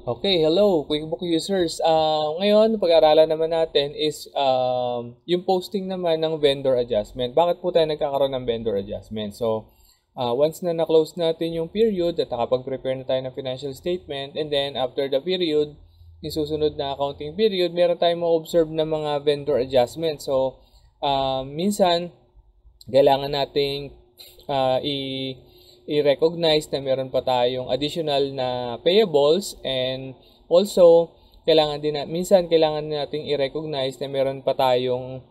Okay, hello QuickBook users. Ngayon, pag-aaralan naman natin is yung posting naman ng vendor adjustment. Bakit po tayo nagkakaroon ng vendor adjustment? So, once na na-close natin yung period at nakapag-prepare na tayo ng financial statement, and then after the period, yung susunod na accounting period, meron tayong ma-observe na mga vendor adjustment. So, minsan, kailangan nating i-recognize na meron pa tayong additional na payables, and also minsan kailangan nating i-recognize na meron pa tayong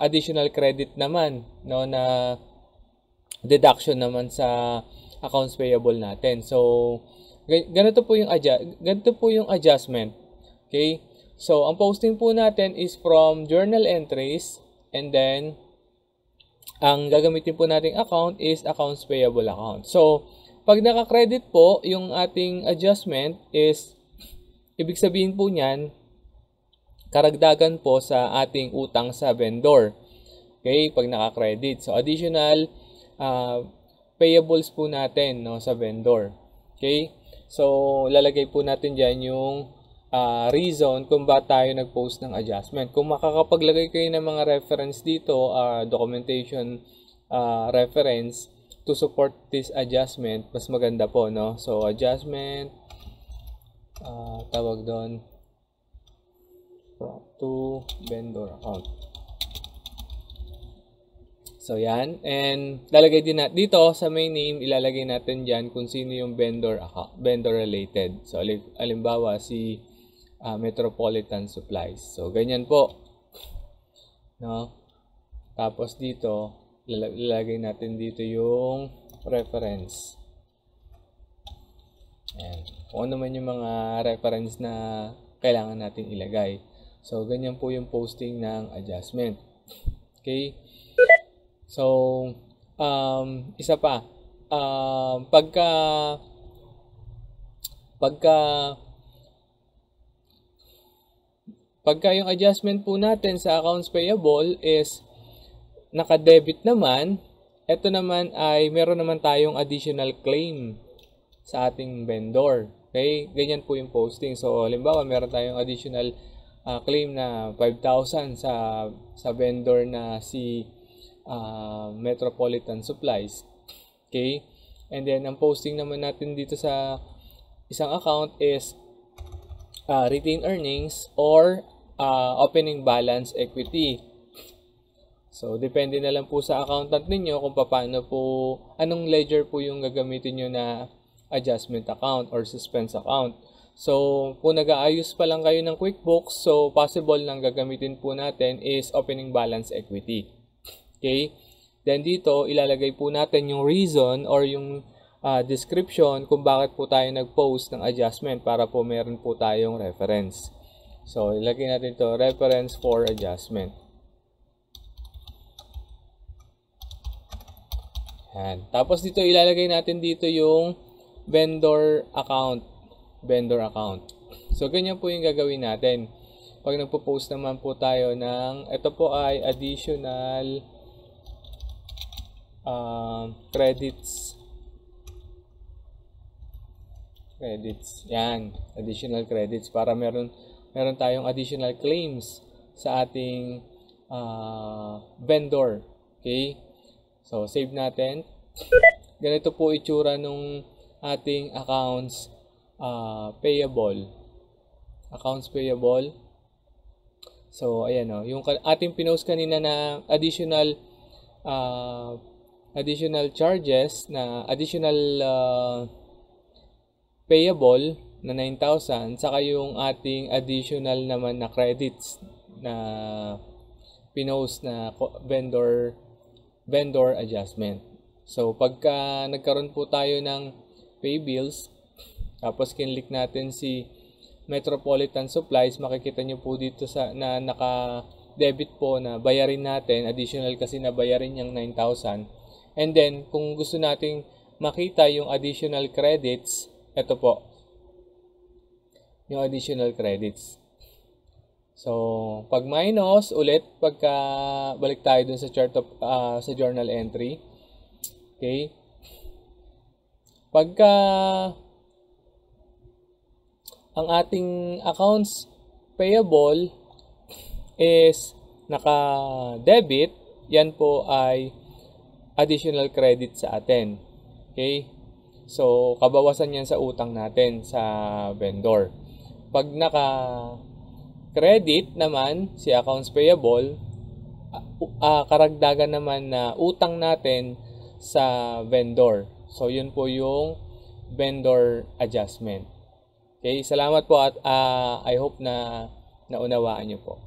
additional credit naman, no, na deduction naman sa accounts payable natin. So ganito po yung adjustment. Okay? So ang posting po natin is from journal entries, and then ang gagamitin po nating account is accounts payable account. So, pag naka-credit po yung ating adjustment is, ibig sabihin po niyan, karagdagan po sa ating utang sa vendor. Okay, pag naka-credit. So, additional payables po natin, no, sa vendor. Okay, so lalagay po natin dyan yung reason kung bakit tayo nag-post ng adjustment. Kung makakapaglagay kayo ng mga reference dito, documentation reference to support this adjustment, mas maganda po, no? So, adjustment, tawag doon, to vendor account. So, yan. And lalagay din natin dito sa main name, ilalagay natin dyan kung sino yung vendor related. So, alimbawa, si Metropolitan Supplies. So, ganyan po. No? Tapos dito, lalagay natin dito yung reference. Ayan. Kung ano man yung mga reference na kailangan natin ilagay. So, ganyan po yung posting ng adjustment. Okay? So, isa pa. Pagka yung adjustment po natin sa accounts payable is naka-debit naman, ito naman ay meron naman tayong additional claim sa ating vendor. Okay? Ganyan po yung posting. So, halimbawa, meron tayong additional claim na 5,000 sa vendor na si Metropolitan Supplies. Okay? And then, ang posting naman natin dito sa isang account is retained earnings or opening balance equity. So, depende na lang po sa accountant ninyo kung paano po, anong ledger po yung gagamitin nyo na adjustment account or suspense account. So, kung nag-aayos pa lang kayo ng QuickBooks, so possible nang gagamitin po natin is opening balance equity. Okay? Then dito, ilalagay po natin yung reason or yung description kung bakit po tayo nag-post ng adjustment para po meron po tayong reference. So, ilagay natin ito, reference for adjustment. Yan. Tapos dito, ilalagay natin dito yung vendor account. So, ganyan po yung gagawin natin. Pag nagpo-post naman po tayo ng, ito po ay additional credits. Yan, additional credits para meron tayong additional claims sa ating vendor. Okay? So, save natin. Ganito po itsura nung ating accounts payable. Accounts payable. So, ayan o. Yung ating pinost kanina na additional charges na additional payable na 9,000, saka yung ating additional naman na credits na pinost na vendor adjustment. So, pagka nagkaroon po tayo ng pay bills, tapos kinlik natin si Metropolitan Supplies, makikita nyo po dito na naka-debit po na bayarin natin, additional kasi na bayarin yung 9,000. And then, kung gusto nating makita yung additional credits, ito po, yung additional credits. So, pag minus, ulit, pagka balik tayo dun sa chart of, sa journal entry. Okay? Pagka ang ating accounts payable is naka-debit, yan po ay additional credit sa atin. Okay? So, kabawasan yan sa utang natin sa vendor. Pag naka-credit naman si accounts payable, karagdagan naman na utang natin sa vendor. So, yun po yung vendor adjustment. Okay, salamat po at I hope na naunawaan niyo po.